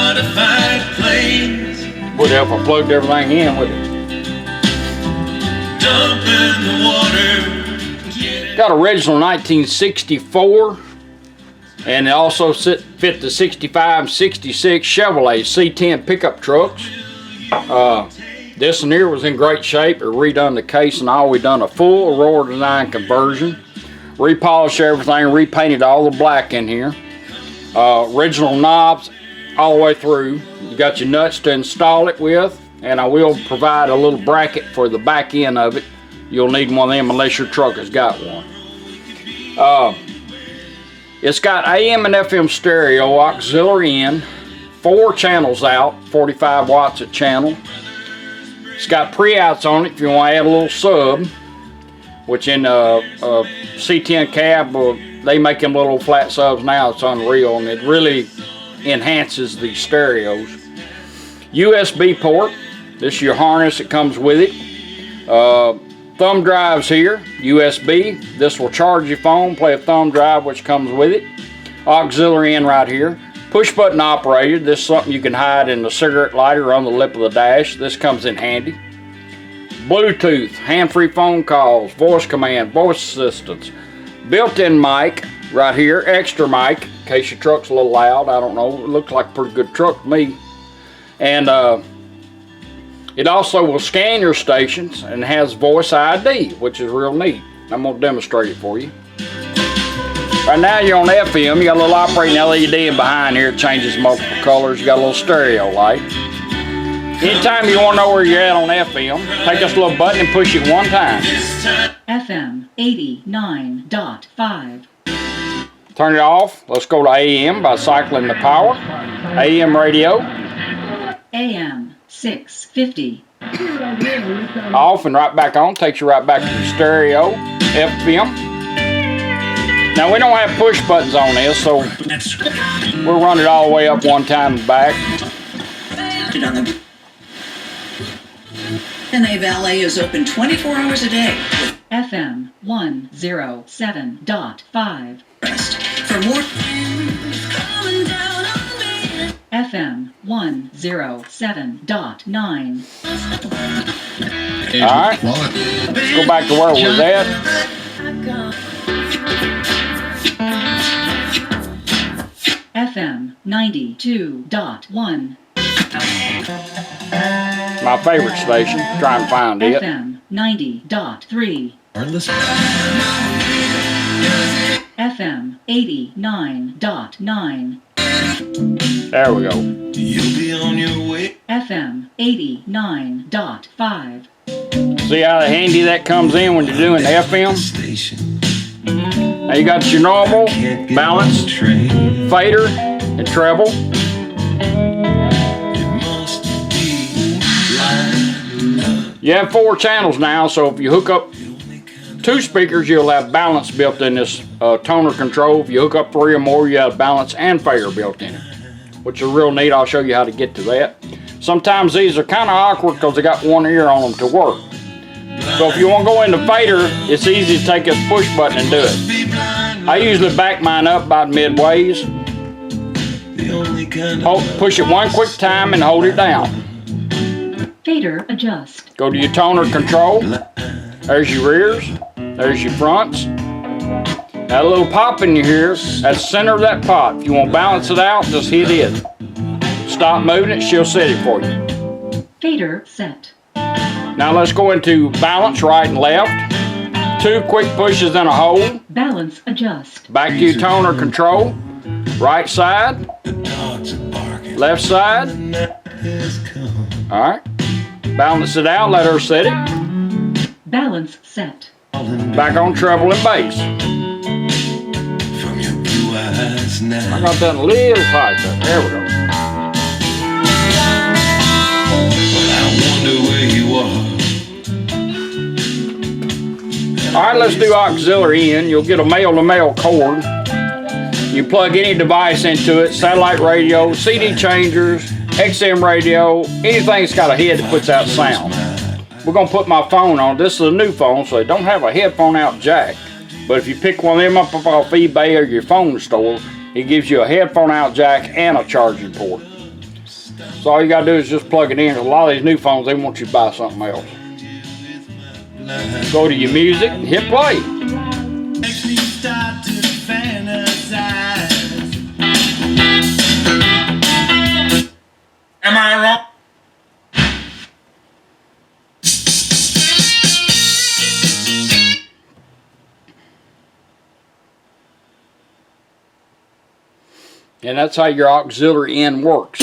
modified planes. Would help if I plugged everything in with it. Dump in the water. Got original 1964, and it also fit the 65 66 Chevrolet C10 pickup trucks. This one here was in great shape. It redone the case and all. We done a full Aurora Design conversion, repolished everything, repainted all the black in here. Original knobs all the way through. You got your nuts to install it with, and I will provide a little bracket for the back end of it. You'll need one of them unless your truck has got one. It's got AM and FM stereo, auxiliary in, 4 channels out, 45 watts a channel. It's got pre-outs on it if you want to add a little sub, which in a C10 cab, they make them little flat subs now. It's unreal, and it really enhances the stereos. USB port. This is your harness that comes with it. Thumb drives here, USB. This will charge your phone, play a thumb drive which comes with it. Auxiliary in right here. Push button operated. This is something you can hide in the cigarette lighter on the lip of the dash. This comes in handy. Bluetooth, hand-free phone calls, voice command, voice assistants. Built-in mic right here, extra mic in case your truck's a little loud. I don't know, it looks like a pretty good truck to me. And it also will scan your stations and has voice ID, which is real neat. I'm going to demonstrate it for you. Right now you're on FM. You got a little operating LED in behind here. It changes multiple colors. You got a little stereo light. Anytime you want to know where you're at on FM, take this little button and push it one time. FM 89.5. Turn it off. Let's go to AM by cycling the power. AM radio. AM 650. Off and right back on. Takes you right back to the stereo. FM. Now we don't have push buttons on this, so we'll run it all the way up one time and back. NA Valet is open 24 hours a day. FM 107.5. For more. FM 107.9. Alright, let's go back to where we was at. FM 92.1. My favorite station. Try and find it. FM 90.3. FM 89.9. There we go. You'll be on your way. FM 89.5. See how handy that comes in when you're doing the FM? Now you got your normal, balance, fader, and treble. You have 4 channels now, so if you hook up 2 speakers, you'll have balance built in this toner control. If you hook up 3 or more, you have balance and fader built in it, which is real neat. I'll show you how to get to that. Sometimes these are kind of awkward because they got one ear on them to work. So if you want to go into fader, it's easy to take this push button and do it. I usually back mine up about midways. Push it one quick time and hold it down. Fader adjust. Go to your toner control. There's your rears. There's your fronts. That little pop in your ear, that's the center of that pot. If you want to balance it out, just hit it. Stop moving it, she'll set it for you. Fader set. Now let's go into balance, right and left. 2 quick pushes and a hold. Balance adjust. Back to your toner control. Right side. Left side. Alright. Balance it out, let her set it. Balance set. Back on treble and bass. I got that little tight there. There we go. Alright, let's do auxiliary in. You'll get a male-to-male cord. You plug any device into it, satellite radio, CD changers, XM radio, anything that's got a head that puts out sound. We're going to put my phone on. This is a new phone, so they don't have a headphone out jack. But if you pick one of them up off eBay or your phone store, it gives you a headphone out jack and a charging port. So all you gotta do is just plug it in. A lot of these new phones, they want you to buy something else. Go to your music and hit play. Makes me start to fantasize. Am I wrong? And that's how your auxiliary in works.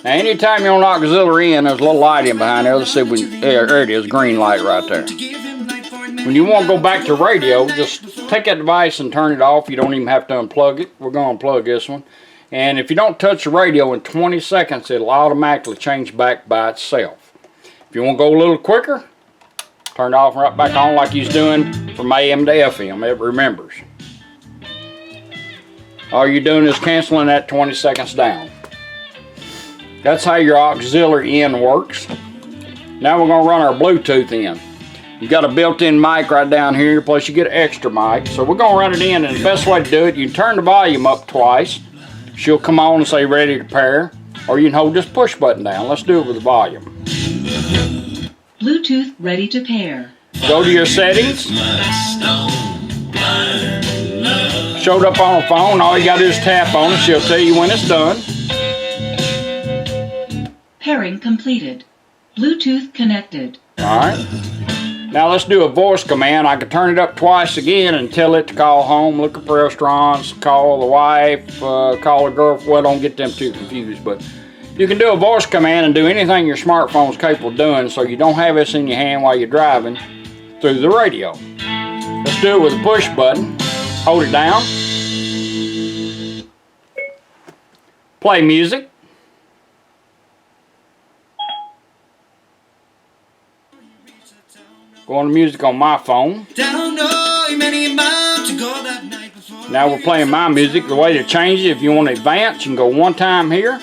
Now anytime you're on auxiliary in, there's a little light in behind there. Let's see when, there it is, green light right there. When you want to go back to radio, just take that device and turn it off. You don't even have to unplug it. We're going to unplug this one. And if you don't touch the radio in 20 seconds, it'll automatically change back by itself. If you want to go a little quicker, turn it off and right back on like he's doing from AM to FM. It remembers. All you're doing is canceling that 20 seconds down. That's how your auxiliary in works. Now we're going to run our Bluetooth in. You got a built-in mic right down here, plus you get an extra mic. So we're going to run it in, and the best way to do it, you can turn the volume up twice. She'll come on and say ready to pair, or you can hold this push button down. Let's do it with the volume. Bluetooth ready to pair. Go to your settings. Showed up on the phone, all you got to do is tap on it. She'll tell you when it's done. Pairing completed. Bluetooth connected. Alright. Now let's do a voice command. I can turn it up twice again and tell it to call home, look for restaurants, call the wife, call a girlfriend. Well, don't get them too confused, but you can do a voice command and do anything your smartphone's capable of doing, so you don't have this in your hand while you're driving through the radio. Let's do it with a push button. Hold it down. Play music. Go on to music on my phone. Now we're playing my music. The way to change it, if you want to advance, you can go one time here,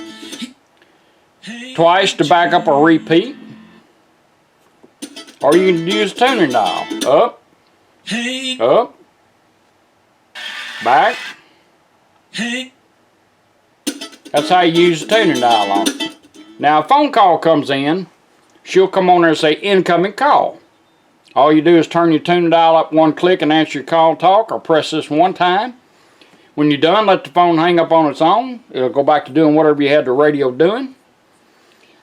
twice to back up or repeat, or you can use the tuning dial. Up, up, back. That's how you use the tuning dial on it. Now a phone call comes in, she'll come on there and say incoming call. All you do is turn your tuning dial up one click and answer your call talk, or press this one time. When you're done, let the phone hang up on its own. It'll go back to doing whatever you had the radio doing.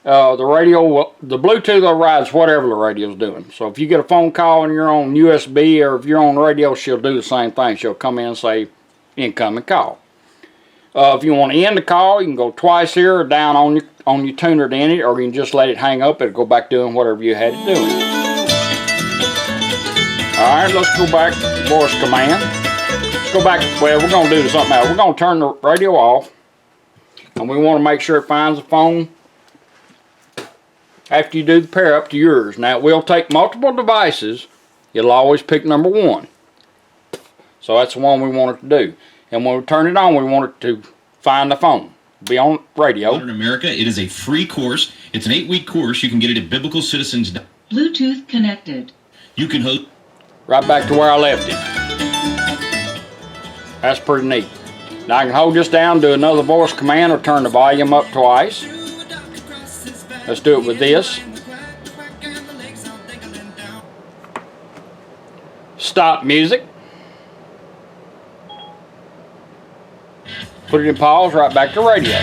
The Bluetooth overrides whatever the radio's doing. So if you get a phone call and you're on USB, or if you're on radio, she'll do the same thing. She'll come in and say incoming call. If you want to end the call, you can go twice here or down on your tuner to end it, or you can just let it hang up. It'll go back doing whatever you had it doing. Alright, let's go back to voice command. Let's go back, well, we're going to do something else. We're going to turn the radio off, and we want to make sure it finds the phone after you do the pair up to yours. Now, it will take multiple devices. It'll always pick number one. So that's the one we want it to do. And when we turn it on, we want it to find the phone. Be on radio. In America, it is a free course. It's an 8-week course. You can get it at Biblical Citizens. Bluetooth connected. You can host. Right back to where I left it. That's pretty neat. Now I can hold this down, do another voice command, or turn the volume up twice. Let's do it with this. Stop music. Put it in pause, right back to radio.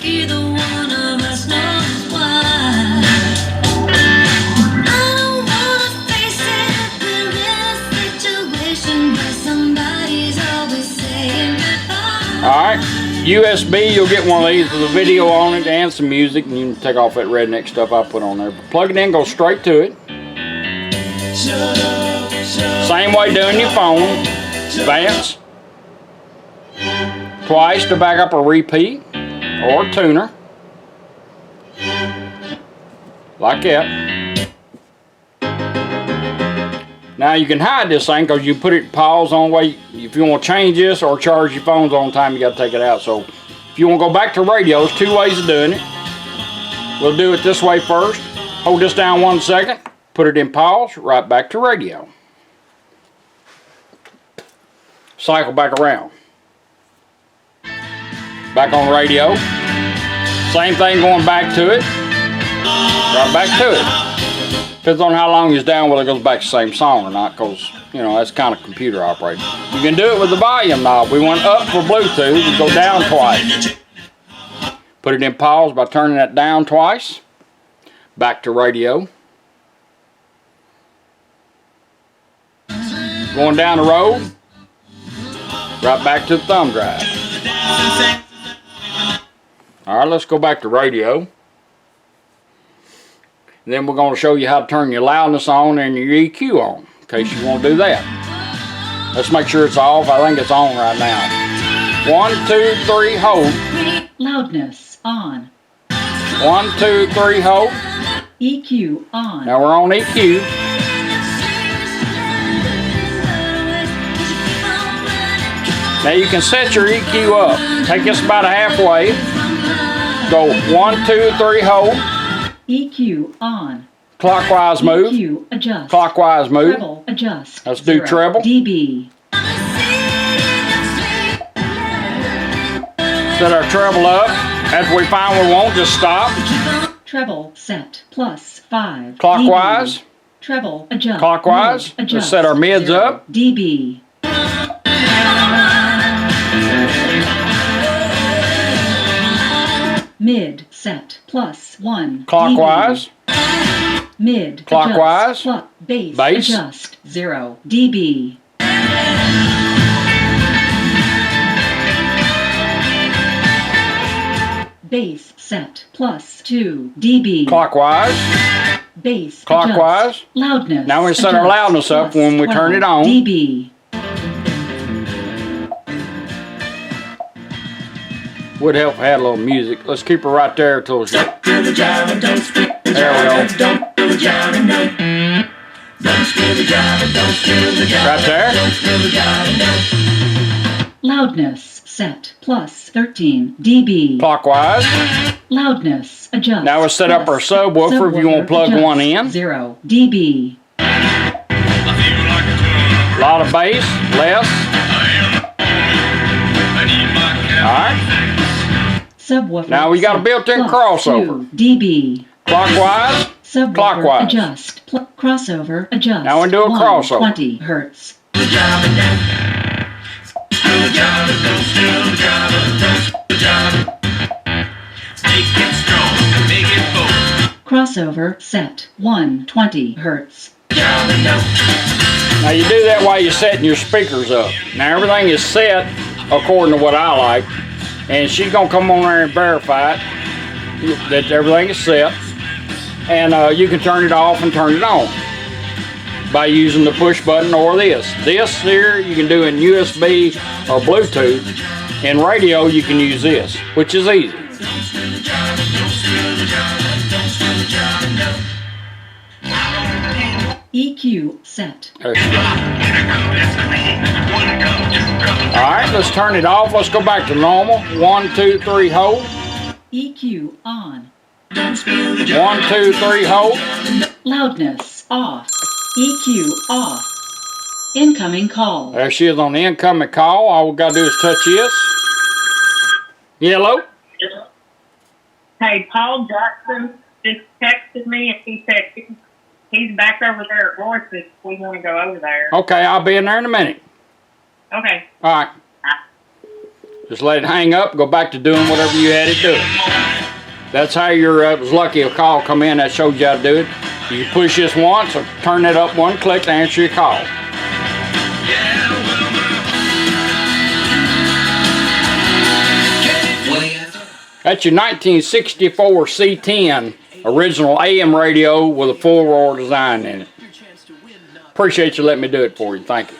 Either one of us knows why. I don't wanna face it. We're in a situation where somebody's always saying goodbye. Alright, USB, you'll get one of these with a video on it and some music, and you can take off that redneck stuff I put on there. But plug it in, go straight to it. Same way doing your phone. Advance. Twice to back up or repeat, or tuner, like that. Now you can hide this thing because you put it in pause on way. If you want to change this or charge your phones on time, you got to take it out. So if you want to go back to radio, there's two ways of doing it. We'll do it this way first. Hold this down 1 second, put it in pause, right back to radio. Cycle back around. Back on radio. Same thing going back to it. Right back to it. Depends on how long it's down, whether it goes back to the same song or not, because, you know, that's kind of computer operated. You can do it with the volume knob. We went up for Bluetooth, we go down twice. Put it in pause by turning that down twice. Back to radio. Going down the road. Right back to the thumb drive. Alright, let's go back to radio. And then we're going to show you how to turn your loudness on and your EQ on, in case you want to do that. Let's make sure it's off. I think it's on right now. 1, 2, 3, hold. Loudness on. 1, 2, 3, hold. EQ on. Now we're on EQ. Now you can set your EQ up. Take this about halfway. Go 1, 2, 3, hold. EQ on. Clockwise move. EQ adjust. Clockwise move. Treble adjust. Let's do 0 treble. dB. Set our treble up. After we find what we want, just stop. Treble set plus 5. Clockwise. dB. Treble adjust. Clockwise. Mid, Let's set our mids 0 up. dB. Mid set plus 1. Clockwise. dB. Mid Clockwise. adjust. Bass, Bass. adjust 0 dB. Bass set plus 2 dB. Clockwise. Bass Clockwise. adjust. Loudness. Now we set our adjust loudness up plus when we turn it 12 on. dB. Would help if I had a little music. Let's keep her right there till it's... There we go. Right there. Loudness set plus 13 dB. Clockwise. Loudness adjust. Now we'll set up our subwoofer if you want to plug adjust, one in. 0 dB. A lot of bass, less. Alright. Subwoofer. Now we got a set built-in plus crossover. 2 dB. Clockwise. Subwoofer Clockwise. adjust. Crossover adjust. Now we do a crossover. 20 hertz. Crossover set 120 hertz. Now you do that while you're setting your speakers up. Now everything is set according to what I like. And she's going to come on there and verify it, that everything is set. And you can turn it off and turn it on by using the push button or this. This here you can do in USB or Bluetooth. In radio you can use this, which is easy. EQ set. There she goes. Alright, let's turn it off. Let's go back to normal. 1, 2, 3, hold. EQ on. 1, 2, 3, hold. Loudness off. EQ off. Incoming call. There she is on the incoming call. All we gotta do is touch this. Yellow. Hey, Paul Jackson just texted me and he said he's back over there at Royce's. We want to go over there. Okay, I'll be in there in a minute. Okay. Alright. Just let it hang up, go back to doing whatever you had it doing. That's how your, it was lucky a call come in that showed you how to do it. You push this once or turn it up one click to answer your call. That's your 1964 C10 original AM radio with a full Aurora Design in it. Appreciate you letting me do it for you. Thank you.